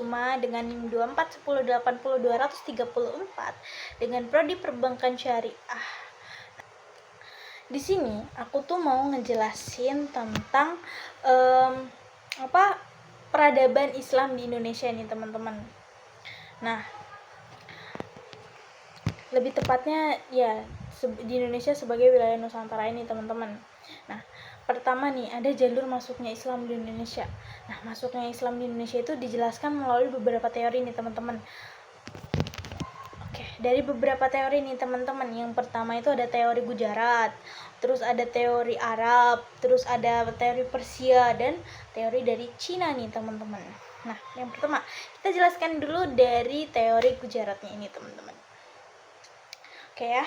Kusuma dengan NIM 241080234 dengan prodi perbankan syariah. Di sini aku tuh mau ngejelasin tentang peradaban Islam di Indonesia nih teman-teman. Nah, lebih tepatnya ya di Indonesia sebagai wilayah Nusantara ini teman-teman. Nah, pertama nih ada jalur masuknya Islam di Indonesia. Nah, masuknya Islam di Indonesia itu dijelaskan melalui beberapa teori nih teman-teman. Oke, dari beberapa teori nih teman-teman. Yang pertama itu ada teori Gujarat, terus ada teori Arab, terus ada teori Persia dan teori dari Cina nih teman-teman. Nah, yang pertama kita jelaskan dulu dari teori Gujaratnya ini teman-teman. Oke ya.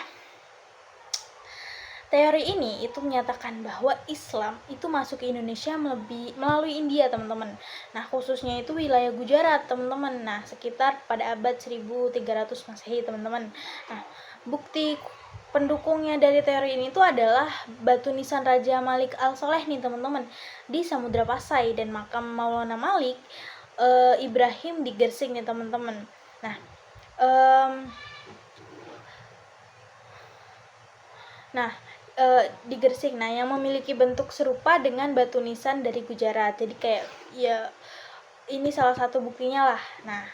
Teori ini itu menyatakan bahwa Islam itu masuk ke Indonesia melalui India teman-teman. Nah, khususnya itu wilayah Gujarat teman-teman. Nah, sekitar pada abad 1300 Masehi teman-teman. Nah, bukti pendukungnya dari teori ini itu adalah batu nisan Raja Malik Al-Saleh nih teman-teman di Samudra Pasai dan makam Maulana Malik Ibrahim di Gersik nih teman-teman. Nah, di Gersik, nah yang memiliki bentuk serupa dengan batu nisan dari Gujarat. Jadi kayak ya ini salah satu buktinya lah. Nah,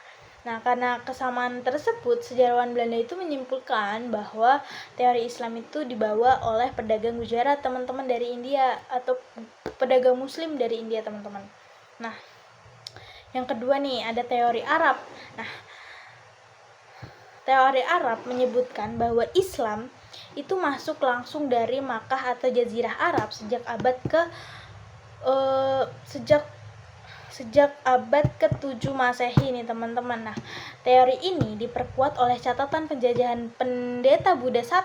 karena kesamaan tersebut, sejarawan Belanda itu menyimpulkan bahwa teori Islam itu dibawa oleh pedagang Gujarat teman-teman dari India atau pedagang Muslim dari India teman-teman. Nah, yang kedua nih ada teori Arab. Nah, teori Arab menyebutkan bahwa Islam itu masuk langsung dari Makkah atau Jazirah Arab sejak abad ke-7 Masehi nih teman-teman. Nah, teori ini diperkuat oleh catatan penjajahan pendeta Buddha I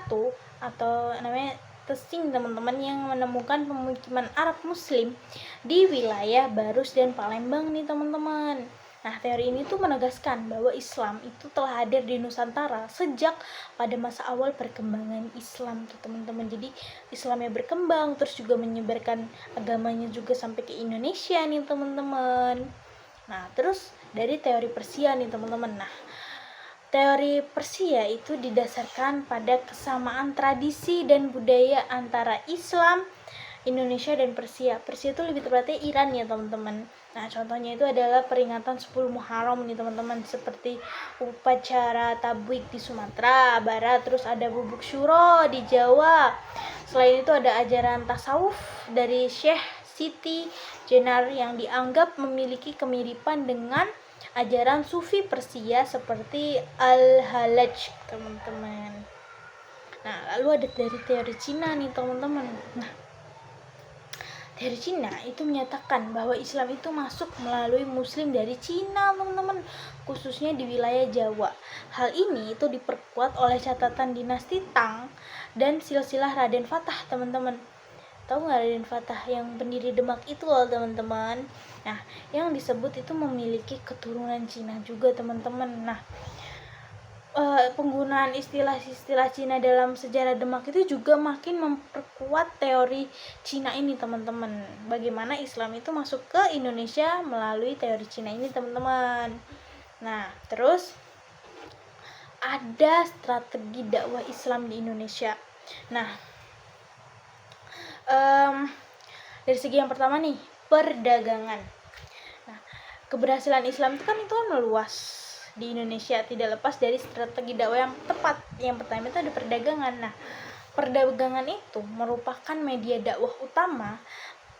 atau namanya Tesing teman-teman yang menemukan pemukiman Arab Muslim di wilayah Barus dan Palembang nih teman-teman. Nah, teori ini tuh menegaskan bahwa Islam itu telah hadir di Nusantara sejak pada masa awal perkembangan Islam tuh teman-teman. Jadi Islamnya berkembang terus juga menyebarkan agamanya juga sampai ke Indonesia nih teman-teman. Nah, terus dari teori Persia nih teman-teman. Nah, teori Persia itu didasarkan pada kesamaan tradisi dan budaya antara Islam, Indonesia dan Persia. Persia itu lebih tepatnya Iran ya teman-teman. Nah, contohnya itu adalah peringatan 10 Muharram nih teman-teman, seperti upacara tabwik di Sumatera Barat, terus ada bubuk syuro di Jawa. Selain itu ada ajaran tasawuf dari Syekh Siti Jenar yang dianggap memiliki kemiripan dengan ajaran sufi Persia seperti Al-Halaj teman-teman. Nah, lalu ada dari teori Cina nih teman-teman. Nah, dari Cina itu menyatakan bahwa Islam itu masuk melalui Muslim dari Cina teman-teman, khususnya di wilayah Jawa. Hal ini itu diperkuat oleh catatan dinasti Tang dan silsilah Raden Fatah teman-teman. Tahu nggak Raden Fatah yang pendiri Demak itu loh teman-teman. Nah, yang disebut itu memiliki keturunan Cina juga teman-teman. Nah, penggunaan istilah-istilah Cina dalam sejarah Demak itu juga makin memperkuat teori Cina ini teman-teman. Bagaimana Islam itu masuk ke Indonesia melalui teori Cina ini teman-teman. Nah, terus ada strategi dakwah Islam di Indonesia. Nah, dari segi yang pertama nih, perdagangan. Nah, keberhasilan Islam itu kan meluas di Indonesia tidak lepas dari strategi dakwah yang tepat. Yang pertama itu ada perdagangan. Nah, perdagangan itu merupakan media dakwah utama.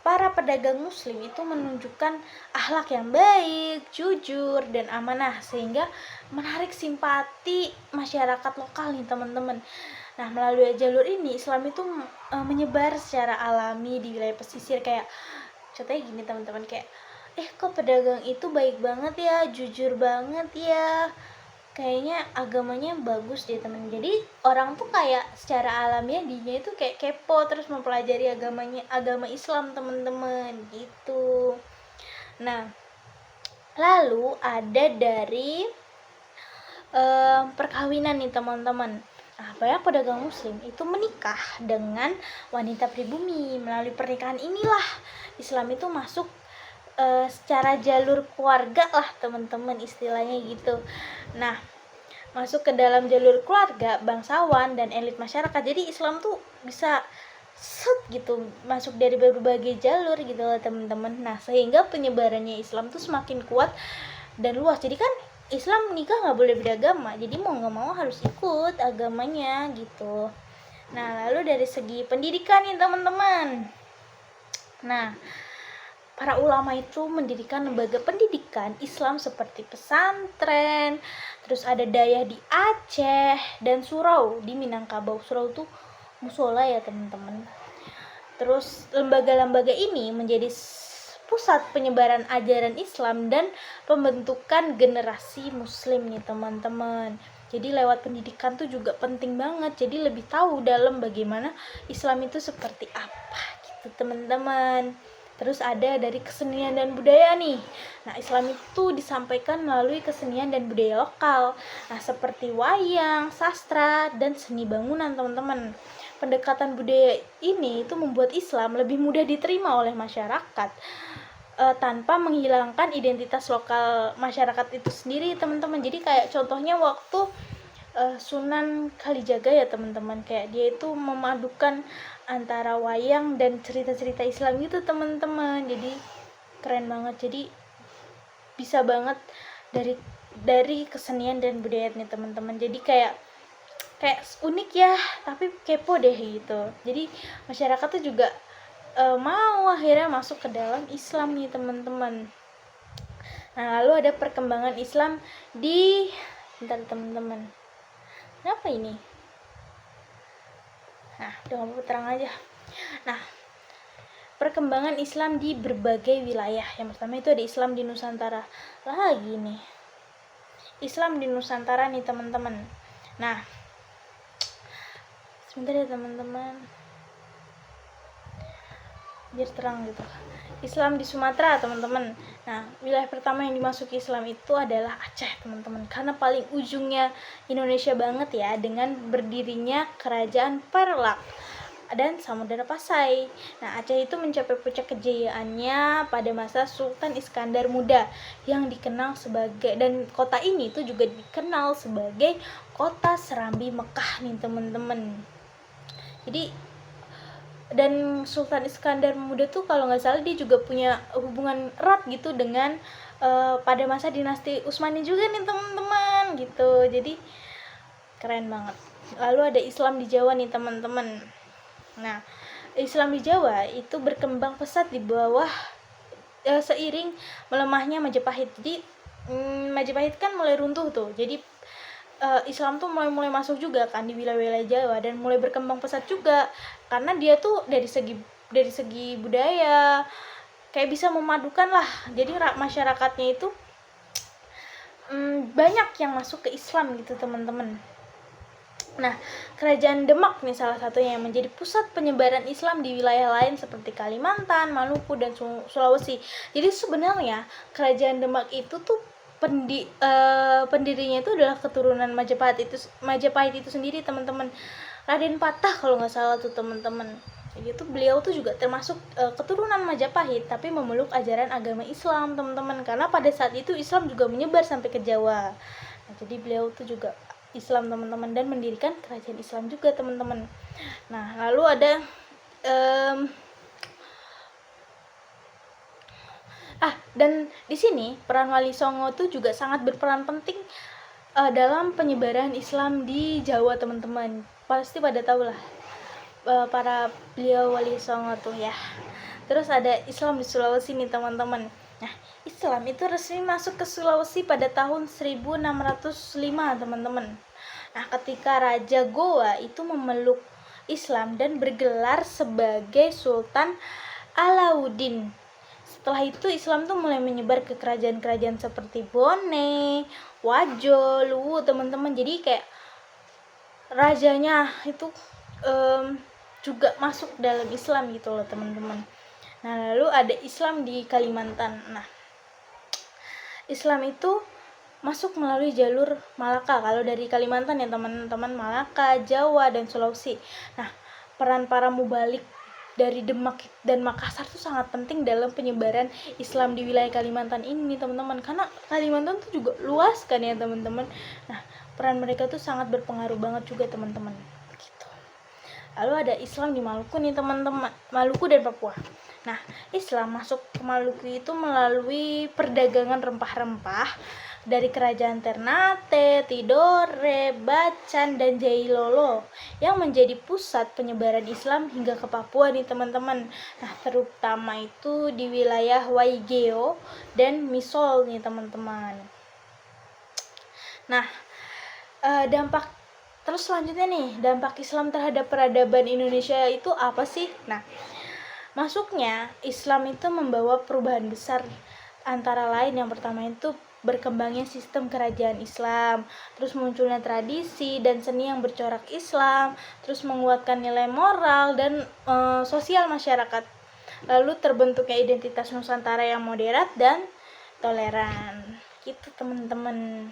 Para pedagang muslim itu menunjukkan akhlak yang baik, jujur, dan amanah sehingga menarik simpati masyarakat lokal nih teman-teman. Nah, melalui jalur ini Islam itu menyebar secara alami di wilayah pesisir. Kayak contohnya gini teman-teman, kayak kok pedagang itu baik banget ya, jujur banget ya, kayaknya agamanya bagus deh temen. Jadi orang tuh kayak secara alamiah dinya itu kayak kepo terus mempelajari agama Islam teman-teman gitu. Nah, lalu ada dari perkawinan nih teman-teman. Nah, banyak pedagang muslim itu menikah dengan wanita pribumi. Melalui pernikahan inilah Islam itu masuk secara jalur keluarga lah teman-teman, istilahnya gitu. Nah, masuk ke dalam jalur keluarga, bangsawan, dan elit masyarakat. Jadi Islam tuh bisa gitu masuk dari berbagai jalur gitu loh teman-teman. Nah, sehingga penyebarannya Islam tuh semakin kuat dan luas. Jadi kan Islam nikah nggak boleh beda agama, jadi mau nggak mau harus ikut agamanya gitu. Nah, lalu dari segi pendidikan nih teman-teman. Nah, para ulama itu mendirikan lembaga pendidikan Islam seperti pesantren, terus ada dayah di Aceh, dan surau di Minangkabau. Surau tuh musola ya teman-teman. Terus lembaga-lembaga ini menjadi pusat penyebaran ajaran Islam dan pembentukan generasi muslim nih teman-teman. Jadi lewat pendidikan tuh juga penting banget, jadi lebih tahu dalam bagaimana Islam itu seperti apa gitu teman-teman. Terus ada dari kesenian dan budaya nih. Nah, Islam itu disampaikan melalui kesenian dan budaya lokal. Nah, seperti wayang, sastra, dan seni bangunan teman-teman. Pendekatan budaya ini itu membuat Islam lebih mudah diterima oleh masyarakat tanpa menghilangkan identitas lokal masyarakat itu sendiri teman-teman. Jadi kayak contohnya waktu Sunan Kalijaga ya teman-teman, kayak dia itu memadukan antara wayang dan cerita-cerita Islam gitu teman-teman. Jadi keren banget, jadi bisa banget dari kesenian dan budaya nih teman-teman. Jadi kayak unik ya, tapi kepo deh gitu. Jadi masyarakat tuh juga mau akhirnya masuk ke dalam Islam nih teman-teman. Nah, lalu ada perkembangan Islam di bentar teman-teman. Kenapa ini? Nah, udah ngomong terang aja. Nah, perkembangan Islam di berbagai wilayah. Yang pertama itu ada Islam di Nusantara. Lagi nih. Islam di Nusantara nih teman-teman. Nah, sebentar ya teman-teman, biar terang gitu. Islam di Sumatera teman-teman. Nah, wilayah pertama yang dimasuki Islam itu adalah Aceh teman-teman, karena paling ujungnya Indonesia banget ya, dengan berdirinya Kerajaan Perlak dan Samudera Pasai. Nah, Aceh itu mencapai puncak kejayaannya pada masa Sultan Iskandar Muda yang dikenal sebagai, dan kota ini tuh juga dikenal sebagai kota Serambi Mekah nih teman-teman. Jadi dan Sultan Iskandar Muda tuh kalau nggak salah dia juga punya hubungan erat gitu dengan pada masa dinasti Utsmani juga nih teman-teman gitu. Jadi keren banget. Lalu ada Islam di Jawa nih teman-teman. Nah, Islam di Jawa itu berkembang pesat di bawah seiring melemahnya Majapahit. Jadi Majapahit kan mulai runtuh tuh. Jadi Islam tuh mulai masuk juga kan di wilayah-wilayah Jawa dan mulai berkembang pesat juga, karena dia tuh dari segi budaya kayak bisa memadukan lah. Jadi masyarakatnya itu banyak yang masuk ke Islam gitu teman-teman. Nah, Kerajaan Demak nih salah satunya yang menjadi pusat penyebaran Islam di wilayah lain seperti Kalimantan, Maluku, dan Sulawesi. Jadi sebenarnya Kerajaan Demak itu tuh pendirinya itu adalah keturunan Majapahit itu sendiri teman-teman. Raden Patah kalau nggak salah tuh teman-teman. Jadi tuh beliau tuh juga termasuk keturunan Majapahit tapi memeluk ajaran agama Islam teman-teman, karena pada saat itu Islam juga menyebar sampai ke Jawa. Nah, jadi beliau tuh juga Islam teman-teman dan mendirikan kerajaan Islam juga teman-teman. Nah, lalu ada dan di sini peran Wali Songo tuh juga sangat berperan penting dalam penyebaran Islam di Jawa teman-teman. Pasti pada tahu lah para beliau Wali Songo tuh ya. Terus ada Islam di Sulawesi nih teman-teman. Nah, Islam itu resmi masuk ke Sulawesi pada tahun 1605 teman-teman. Nah, ketika Raja Goa itu memeluk Islam dan bergelar sebagai Sultan Alauddin. Setelah itu Islam tuh mulai menyebar ke kerajaan-kerajaan seperti Bone, Wajo, Luwu teman-teman. Jadi kayak rajanya itu juga masuk dalam Islam gitu loh teman-teman. Nah, lalu ada Islam di Kalimantan. Nah, Islam itu masuk melalui jalur Malaka. Kalau dari Kalimantan ya teman-teman, Malaka, Jawa, dan Sulawesi. Nah, peran para mubalik dari Demak dan Makassar tuh sangat penting dalam penyebaran Islam di wilayah Kalimantan ini teman-teman, karena Kalimantan tuh juga luas kan ya teman-teman. Nah, peran mereka tuh sangat berpengaruh banget juga teman-teman gitu. Lalu ada Islam di Maluku nih teman-teman, Maluku dan Papua. Nah, Islam masuk ke Maluku itu melalui perdagangan rempah-rempah dari kerajaan Ternate, Tidore, Bacan, dan Jailolo yang menjadi pusat penyebaran Islam hingga ke Papua nih teman-teman. Nah, terutama itu di wilayah Waigeo dan Misol nih teman-teman. Nah, dampak terus selanjutnya nih, dampak Islam terhadap peradaban Indonesia itu apa sih? Nah, masuknya Islam itu membawa perubahan besar, antara lain yang pertama itu berkembangnya sistem kerajaan Islam, terus munculnya tradisi dan seni yang bercorak Islam, terus menguatkan nilai moral dan sosial masyarakat, lalu terbentuknya identitas Nusantara yang moderat dan toleran gitu teman-teman.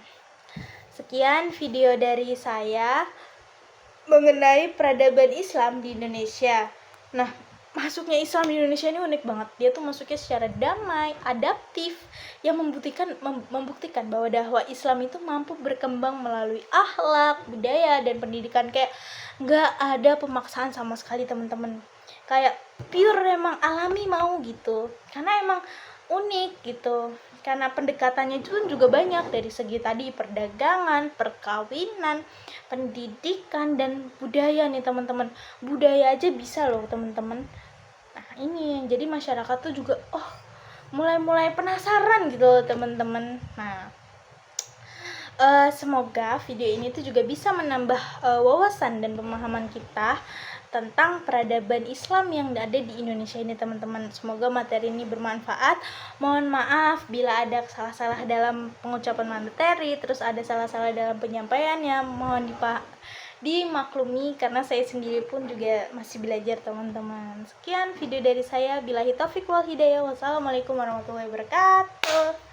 Sekian video dari saya mengenai peradaban Islam di Indonesia. Nah, masuknya Islam di Indonesia ini unik banget. Dia tuh masuknya secara damai, adaptif, yang membuktikan bahwa dakwah Islam itu mampu berkembang melalui akhlak, budaya, dan pendidikan. Kayak nggak ada pemaksaan sama sekali teman-teman. Kayak pure emang alami mau gitu. Karena emang unik gitu. Karena pendekatannya itu juga banyak dari segi tadi perdagangan, perkawinan, pendidikan, dan budaya nih teman-teman. Budaya aja bisa loh teman-teman. Nah, ini jadi masyarakat tuh juga mulai penasaran gitu loh teman-teman. Nah, semoga video ini tuh juga bisa menambah wawasan dan pemahaman kita tentang peradaban Islam yang ada di Indonesia ini teman-teman. Semoga materi ini bermanfaat. Mohon maaf bila ada salah-salah dalam pengucapan materi, terus ada salah-salah dalam penyampaiannya. Mohon dimaklumi karena saya sendiri pun juga masih belajar teman-teman. Sekian video dari saya. Billahi taufiq wal hidayah. Wassalamualaikum warahmatullahi wabarakatuh.